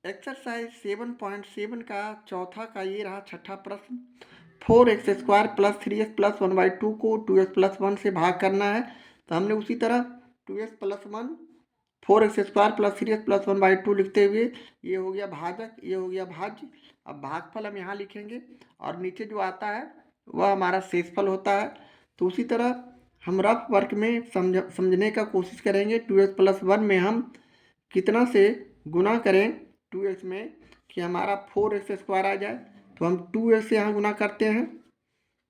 Exercise 7.7 का चौथा का ये रहा छठा प्रश्न। 4x² प्लस 3x+1/2 को 2x+1 से भाग करना है। तो हमने उसी तरह 2x+1 4x² प्लस 3x+1/2 लिखते हुए ये हो गया भाजक, ये हो गया भाज्य। अब भागफल हम यहाँ लिखेंगे और नीचे जो आता है वह हमारा शेषफल होता है। तो उसी तरह हम रफ वर्क में समझने का कोशिश करेंगे। 2x+1 में हम कितना से गुना करें 2x में कि हमारा 4x² आ जाए। तो हम 2x से यहाँ गुना करते हैं।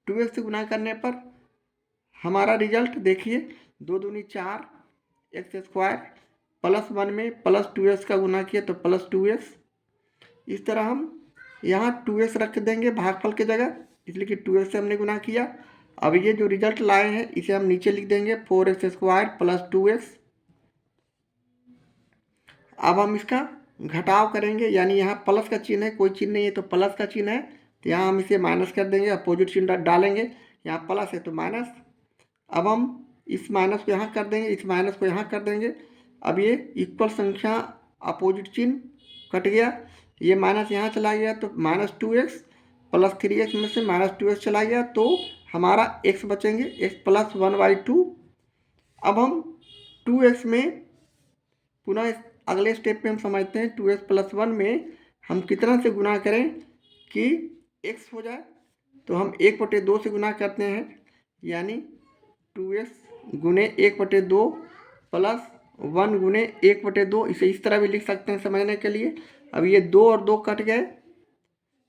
2x से गुना करने पर हमारा रिजल्ट देखिए, 2 दूनी 4 x² प्लस 1 में प्लस 2x का गुना किया तो प्लस 2x। इस तरह हम यहाँ 2x रख देंगे भागफल के जगह, इसलिए कि 2x से हमने गुना किया। अब ये जो रिजल्ट लाए हैं इसे हम नीचे लिख देंगे 4x² प्लस 2x। अब हम इसका घटाव करेंगे, यानी यहाँ प्लस का चिन्ह है, कोई चिन्ह नहीं है तो प्लस का चिन्ह है, तो यहाँ हम इसे माइनस कर देंगे, अपोजिट चिन्ह डालेंगे। यहाँ प्लस है तो माइनस। अब हम इस माइनस को यहाँ कर देंगे, इस माइनस को यहाँ कर देंगे। अब ये इक्वल संख्या अपोजिट चिन्ह कट गया, ये माइनस यहाँ चला गया तो -2x प्लस 3x में से -2x चला गया तो हमारा x बचेंगे, x प्लस 1/2। अब हम 2x में पुनः अगले स्टेप पे हम समझते हैं 2x+1 में हम कितना से गुना करें कि x हो जाए। तो हम 1/2 से गुना करते हैं, यानी 2x गुने 1/2 प्लस 1 गुने 1/2। इसे इस तरह भी लिख सकते हैं समझने के लिए। अब ये 2 और 2 कट गए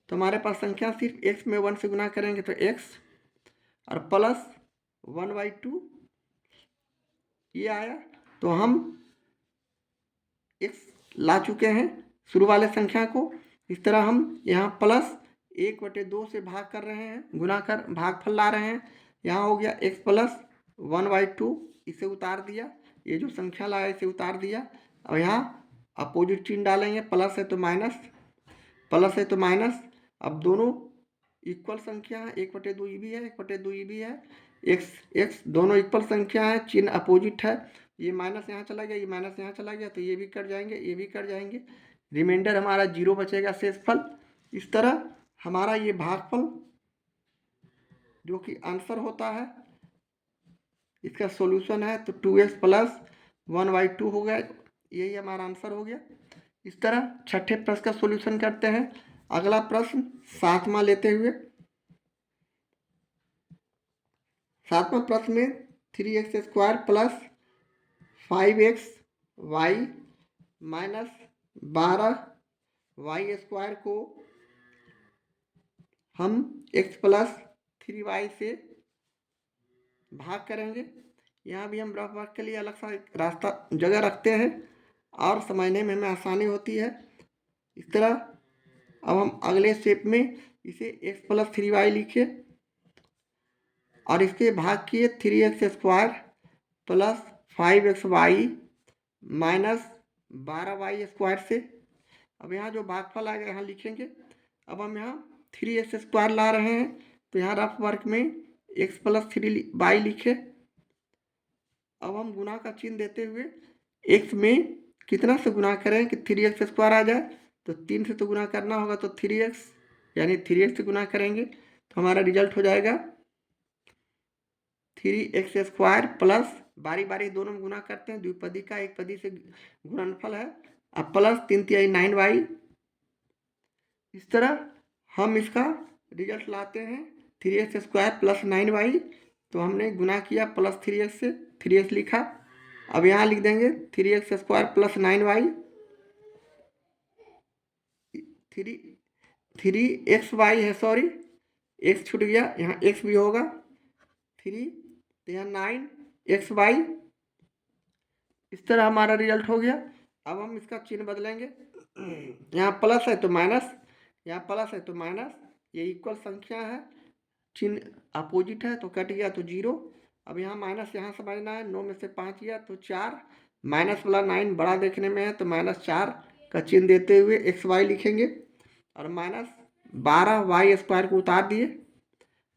तो हमारे पास संख्या सिर्फ x में 1 से गुना करेंगे तो x और प्लस 1/2 ये आया। तो हम x ला चुके हैं शुरू वाले संख्या को। इस तरह हम यहाँ प्लस 1/2 से भाग कर रहे हैं, गुना कर भागफल ला रहे हैं। यहाँ हो गया x प्लस 1/2, इसे उतार दिया, ये जो संख्या लाया इसे उतार दिया। और यहाँ अपोजिट चिन्ह डालेंगे, प्लस है तो माइनस, प्लस है तो माइनस। अब दोनों इक्वल संख्या है, 1/2 ये भी है, 1/2 ये भी है, x दोनों इक्वल संख्या है, चिन्ह अपोजिट है। ये माइनस यहाँ चला गया, ये माइनस यहाँ चला गया, तो ये भी कट जाएंगे, ये भी कट जाएंगे, रिमाइंडर हमारा 0 बचेगा शेषफल। इस तरह हमारा ये भागफल जो कि आंसर होता है इसका सॉल्यूशन है, तो 2x प्लस 1/2 हो गया, यही हमारा आंसर हो गया। इस तरह छठे प्रश्न का सॉल्यूशन करते हैं। अगला प्रश्न 7वां लेते हुए, 7वां प्रश्न में 3x² plus 5xy minus 12y² को हम x प्लस 3y से भाग करेंगे। यहाँ भी हम रफ वर्क के लिए अलग सा एक रास्ता जगह रखते हैं और समझने में हमें आसानी होती है। इस तरह अब हम अगले स्टेप में इसे x प्लस 3y लिखे और इसके भाग किए 3x² plus 5xy minus 12y² से। अब यहाँ जो भागफल आएगा यहाँ लिखेंगे। अब हम यहाँ 3x² ला रहे हैं तो यहाँ रफ वर्क में x प्लस 3y लिखे। अब हम गुना का चिन्ह देते हुए x में कितना से गुना करें कि 3x² आ जाए, तो 3 से तो गुना करना होगा, तो 3x यानी 3x से गुना करेंगे तो हमारा रिजल्ट हो जाएगा 3x² प्लस बारी बारी दोनों में गुना करते हैं, द्विपदी का एक पदी से गुणनफल है, अब प्लस 3×3 9y। इस तरह हम इसका रिजल्ट लाते हैं 3x² प्लस 9y। तो हमने गुना किया प्लस 3x से, 3x लिखा। अब यहाँ लिख देंगे 3x² प्लस 9y, 3xy है, सॉरी x छूट गया, यहाँ x भी होगा 3 तो यहाँ 9xy। इस तरह हमारा रिजल्ट हो गया। अब हम इसका चिन्ह बदलेंगे, यहाँ प्लस है तो माइनस, यहाँ प्लस है तो माइनस, ये इक्वल संख्या है, चिन्ह अपोजिट है तो कट गया तो 0। अब यहाँ माइनस यहाँ समझना है, 9 में से 5 गया तो 4, माइनस वाला 9 बड़ा देखने में है तो -4 का चिन्ह देते हुए xy लिखेंगे और माइनस 12y² को उतार दिए।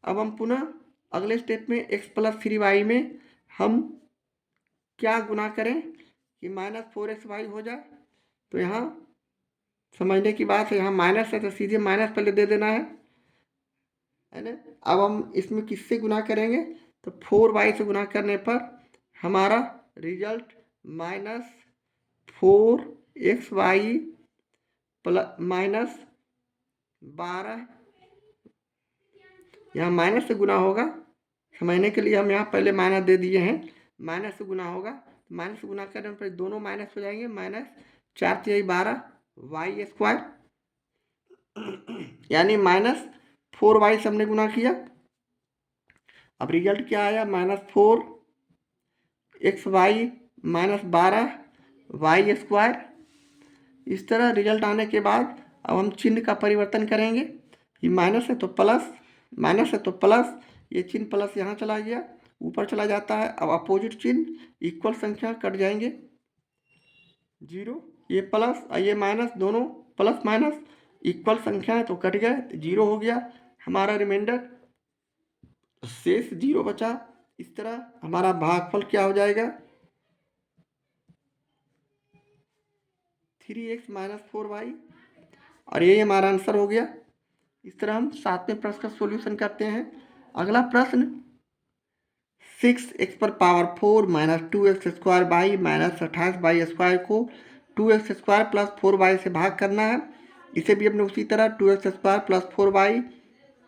अब हम पुनः अगले स्टेप में x प्लस 3y में हम क्या गुना करें कि -4xy हो जाए। तो यहाँ समझने की बात है। यहाँ माइनस है तो सीधे माइनस पहले दे देना है ना। अब हम इसमें किससे गुना करेंगे, तो 4y से गुना करने पर हमारा रिजल्ट -4xy प्लस -12, यहाँ माइनस से गुना होगा। समझने के लिए हम यहाँ पहले माइनस दे दिए हैं, माइनस से गुना होगा। माइनस से गुना करने पर दोनों माइनस हो जाएंगे, -4×3=12 वाई स्क्वायर, यानी -4y से हमने गुना किया। अब रिजल्ट क्या आया, -4xy -12y²। इस तरह रिजल्ट आने के बाद अब हम चिन्ह का परिवर्तन करेंगे। ये माइनस है तो प्लस, माइनस है तो प्लस, ये चिन्ह प्लस यहाँ चला गया, ऊपर चला जाता है। अब अपोजिट चिन्ह इक्वल संख्या कट जाएंगे, 0, ये प्लस और ये माइनस, दोनों प्लस माइनस इक्वल संख्या है तो कट गए, 0 हो गया। हमारा रिमाइंडर शेष 0 बचा। इस तरह हमारा भागफल क्या हो जाएगा, 3x - 4y, और ये हमारा आंसर हो गया। इस तरह हम 7वें प्रश्न का सॉल्यूशन करते हैं। अगला प्रश्न, 6x⁴ -2x² -28y² को 2x² + 4y से भाग करना है। इसे भी हमने उसी तरह 2x² + 4y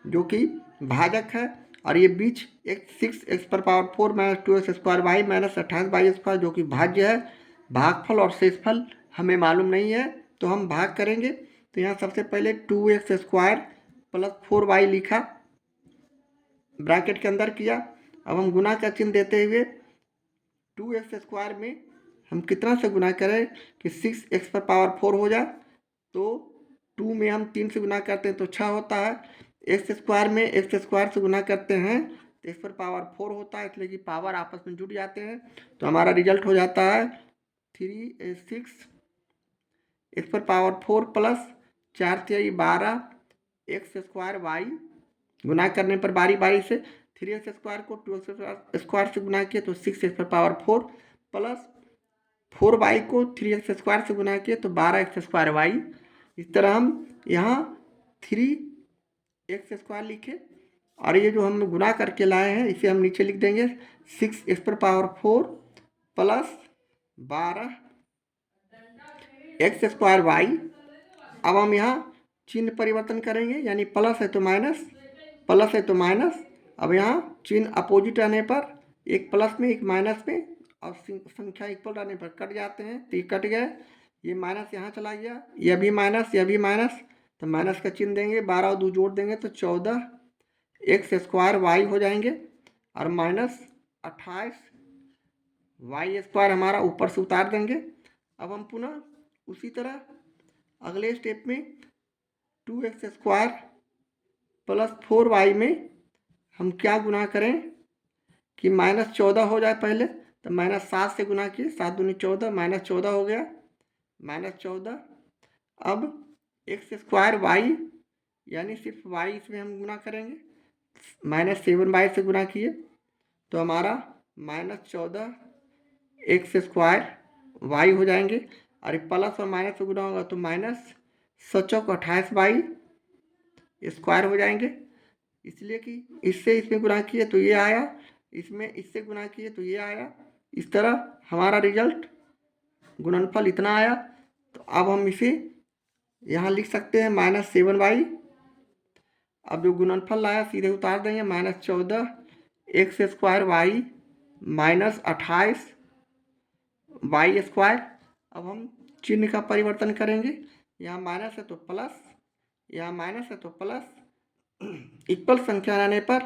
जो कि भाजक है, और ये बीच एक 6x⁴ -2x² -28y² जो कि भाज्य है। भागफल और शेषफल हमें मालूम नहीं है तो हम भाग करेंगे। तो यहाँ सबसे पहले 2x² + 4y लिखा, ब्रैकेट के अंदर किया। अब हम गुना का चिन्ह देते हुए 2x² में हम कितना से गुना करें कि 6x⁴ हो जाए, तो 2 में हम 3 से गुना करते हैं तो 6 होता है। x² में x² से गुना करते हैं तो x⁴ होता है, इसलिए कि पावर आपस में जुड़ जाते हैं। तो हमारा रिजल्ट हो जाता है 6x⁴ प्लस 4×3=12 x²y। गुना करने पर बारी बारी से 3x² को 2x² से गुना किए तो 6x⁴ प्लस 4y को 3x² से गुना किए तो 12x²y। इस तरह हम यहाँ 3x² लिखे, और ये जो हम गुना करके लाए हैं इसे हम नीचे लिख देंगे 6x⁴ प्लस 12x²y। अब हम यहाँ चिन्ह परिवर्तन करेंगे, यानी प्लस है तो माइनस, प्लस है तो माइनस। अब यहाँ चिन्ह अपोजिट आने पर एक प्लस में एक माइनस में, और संख्या इक्वल रहने पर कट जाते हैं, तो ये कट गए। ये माइनस यहाँ चला गया, यह भी माइनस, यह भी माइनस, तो माइनस का चिन्ह देंगे, 12 और 2 जोड़ देंगे तो 14x² हो जाएंगे, और -28y² हमारा ऊपर से उतार देंगे। अब हम पुनः उसी तरह अगले स्टेप में 2x² + 4y में हम क्या गुना करें कि -14 हो जाए पहले, तो -7 से गुना किए, 7 दूनी 14, -14 हो गया, -14। अब x²y यानी सिर्फ y इसमें हम गुना करेंगे, -7y से गुना किए तो हमारा -14x² हो जाएंगे, और प्लस और माइनस से गुना होगा तो -28y² हो जाएंगे। इसलिए कि इससे इसमें गुना किए तो ये आया, इसमें इससे गुना किए तो ये आया। इस तरह हमारा रिजल्ट गुणनफल इतना आया। तो अब हम इसे यहाँ लिख सकते हैं -7y। अब जो गुणनफल लाया सीधे उतार देंगे, -14x²y -28y²। अब हम चिन्ह का परिवर्तन करेंगे, यहाँ माइनस है तो प्लस, यहाँ माइनस है तो प्लस, इक्वल संख्या रहने पर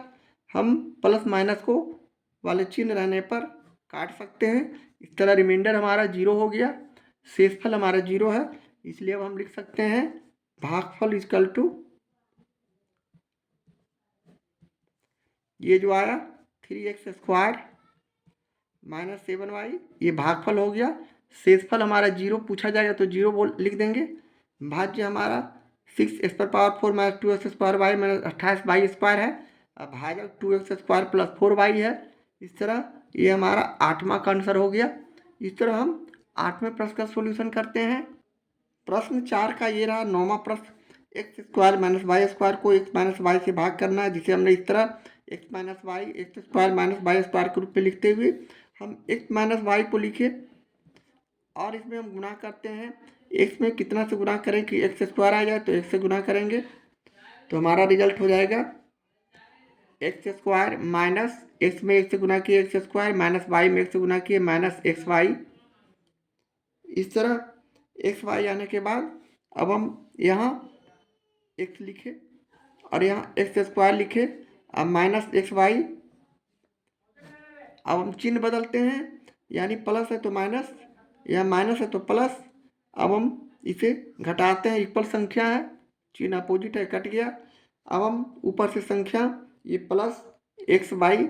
हम प्लस माइनस को वाले चिन्ह रहने पर काट सकते हैं। इस तरह रिमाइंडर हमारा 0 हो गया, शेषफल हमारा 0 है, इसलिए अब हम लिख सकते हैं भागफल = ये जो आया 3x² -7y, ये भागफल हो गया। शेषफल हमारा 0 पूछा जाएगा तो 0 लिख देंगे। भाज्य हमारा 6x⁴ - 2x² -28y² है, अब भाजक 2x² + 4y है। इस तरह ये हमारा 8वां का आंसर हो गया। इस तरह हम 8वें प्रश्न का सॉल्यूशन करते हैं। प्रश्न 4 का ये रहा 9वां प्रश्न। X square minus y square को एक्स माइनस वाई से भाग करना है, जिसे हमने इस तरह x minus y x square minus y square के रूप में लिखते हुए हम एक्स माइनस वाई को लिखे और इसमें हम गुणा करते हैं। एक्स में कितना से गुणा करें कि एक्स स्क्वायर आ जाए, तो एक्स से गुणा करेंगे तो हमारा रिजल्ट हो जाएगा एक्स स्क्वायर माइनस एक्स में एक्स से गुना किए एक्स स्क्वायर माइनस वाई में एक्स से गुना किए माइनस एक्स वाई। इस तरह एक्स वाई आने के बाद अब हम यहाँ एक्स लिखे और यहाँ एक्स स्क्वायर लिखे, अब माइनस एक्स वाई। अब हम चिन्ह बदलते हैं, यानी प्लस है तो माइनस, या माइनस है तो प्लस। अब हम इसे घटाते हैं, इक्वल संख्या है, चिन्ह अपोजिट है, कट गया। अब हम ऊपर से संख्या ये प्लस एक्स वाई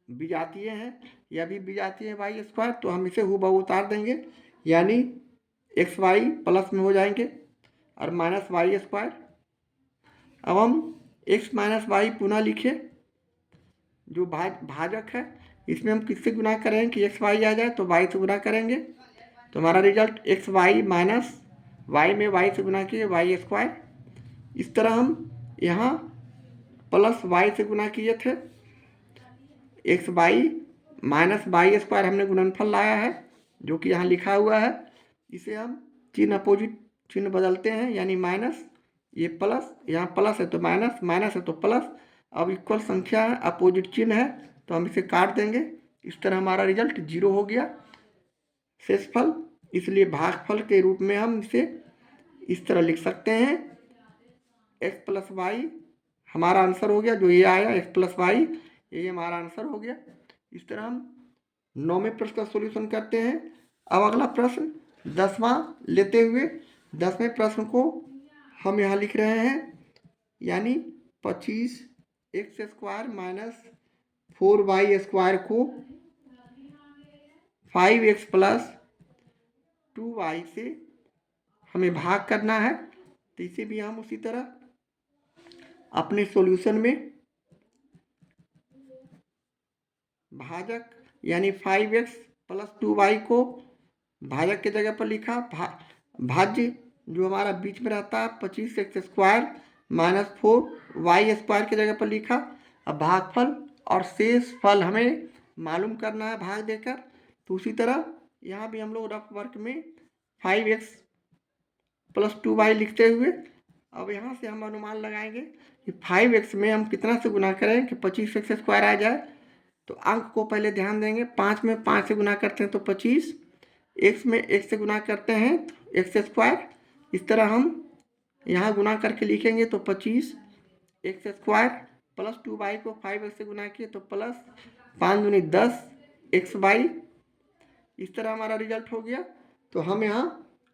विजातीय है, यह भी विजातीय है वाई स्क्वायर, तो हम इसे हूबहू उतार देंगे, यानी एक्स वाई प्लस में हो जाएंगे और माइनस वाई स्क्वायर। अब हम एक्स माइनस वाई पुनः लिखे, जो भाजक है इसमें हम किससे गुना करेंगे कि एक्स वाई आ जाए, तो वाई से गुना करेंगे तो हमारा result x y minus y में वाई से गुना किए वाई स्क्वायर। इस तरह हम यहाँ प्लस वाई से गुना किए थे, x y minus y square हमने गुणनफल लाया है जो कि यहाँ लिखा हुआ है। इसे हम चिन्ह अपोजिट चिन्ह बदलते हैं, यानी माइनस ये प्लस, यहाँ प्लस है तो माइनस, माइनस है तो प्लस। अब इक्वल संख्या है, अपोजिट चिन्ह है, तो हम इसे काट देंगे। इस तरह हमारा रिजल्ट 0 हो गया शेषफल, इसलिए भागफल के रूप में हम इसे इस तरह लिख सकते हैं एक्स प्लस वाई हमारा आंसर हो गया, जो ये आया एक्स प्लस वाई ये हमारा आंसर हो गया। इस तरह हम 9वें प्रश्न का सॉल्यूशन करते हैं। अब अगला प्रश्न 10वां लेते हुए 10वें प्रश्न को हम यहाँ लिख रहे हैं, यानी 25 x square minus 4y square को 5x प्लस 2y से हमें भाग करना है। तो इसे भी हम उसी तरह अपने सॉल्यूशन में भाजक यानी 5x प्लस 2y को भाजक के जगह पर लिखा, भाज्य जो हमारा बीच में रहता है 25x square minus 4y square के जगह पर लिखा। अब भागफल और शेष फल हमें मालूम करना है भाग देकर, तो उसी तरह यहाँ भी हम लोग रफ वर्क में 5x प्लस 2y लिखते हुए अब यहाँ से हम अनुमान लगाएंगे कि 5x में हम कितना से गुना करें कि 25x स्क्वायर आ जाए। तो अंक को पहले ध्यान देंगे, 5 में 5 से गुना करते हैं तो 25, x में x से गुना करते हैं तो एक्स स्क्वायर। इस तरह हम यहाँ गुना करके लिखेंगे तो 25 एक्स स्क्वायर प्लस 2y को 5x से गुना किए तो प्लस 5 दूनी 10 एक्स वाई। इस तरह हमारा रिजल्ट हो गया। तो हम यहाँ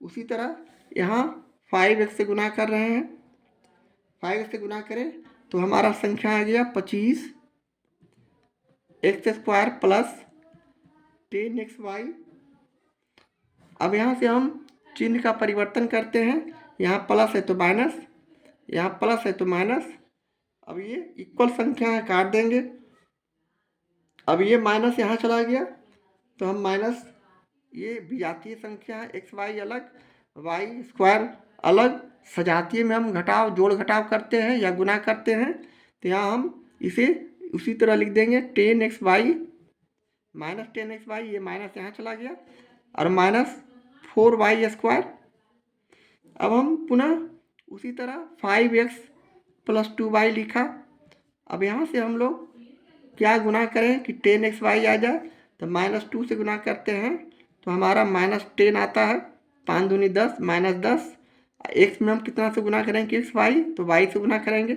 उसी तरह यहाँ 5x से गुना कर रहे हैं, 5x से गुना करें तो हमारा संख्या आ गया 25 एक्स स्क्वायर प्लस 10xy। अब यहाँ से हम चिन्ह का परिवर्तन करते हैं, यहाँ प्लस है तो माइनस, यहाँ प्लस है तो माइनस। अब ये इक्वल संख्या है, काट देंगे। अब ये माइनस यहाँ चला गया तो हम माइनस, ये विजातीय संख्या है, एक्स वाई अलग वाई स्क्वायर अलग, सजातीय में हम घटाव जोड़ घटाव करते हैं या गुना करते हैं, तो यहाँ हम इसे उसी तरह लिख देंगे 10xy माइनस 10xy, ये माइनस यहाँ चला गया और माइनस 4y स्क्वायर। अब हम पुनः उसी तरह 5x प्लस 2y लिखा। अब यहाँ से हम लोग क्या गुना करें कि 10xy आ जाए, तो -2 से गुना करते हैं तो हमारा -10 आता है, 5 दूनी 10 -10। x में हम कितना से गुना करेंगे एक्स वाई, तो y से गुना करेंगे।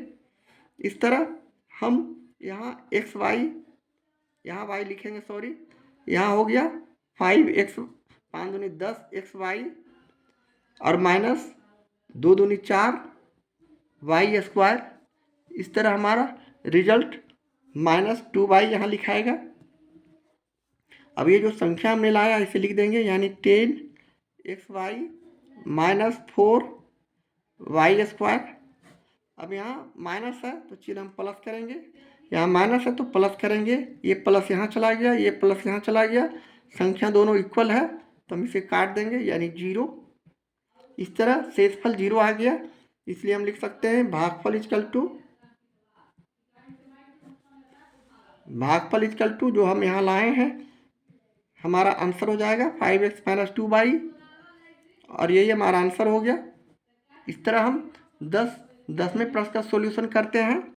इस तरह हम यहाँ एक्स वाई, यहाँ y लिखेंगे, सॉरी, यहाँ हो गया 5x 5 दूनी 10 एक्स वाई और माइनस 2 दूनी 4 वाई स्क्वायर। इस तरह हमारा रिजल्ट -2y यहाँ लिखाएगा। अब ये जो संख्या हमने लाया इसे लिख देंगे, यानी 10xy माइनस 4y स्क्वायर। अब यहाँ माइनस है तो चिन्ह हम प्लस करेंगे, यहाँ माइनस है तो प्लस करेंगे, ये प्लस यहाँ चला गया, ये प्लस यहाँ चला गया, संख्या दोनों इक्वल है तो हम इसे काट देंगे, यानी 0। इस तरह शेषफल 0 आ गया, इसलिए हम लिख सकते हैं भागफल इजकल टू जो हम यहाँ लाए हैं, हमारा आंसर हो जाएगा 5x - 2y, और यही हमारा आंसर हो गया। इस तरह हम 10वें प्रश्न का सॉल्यूशन करते हैं।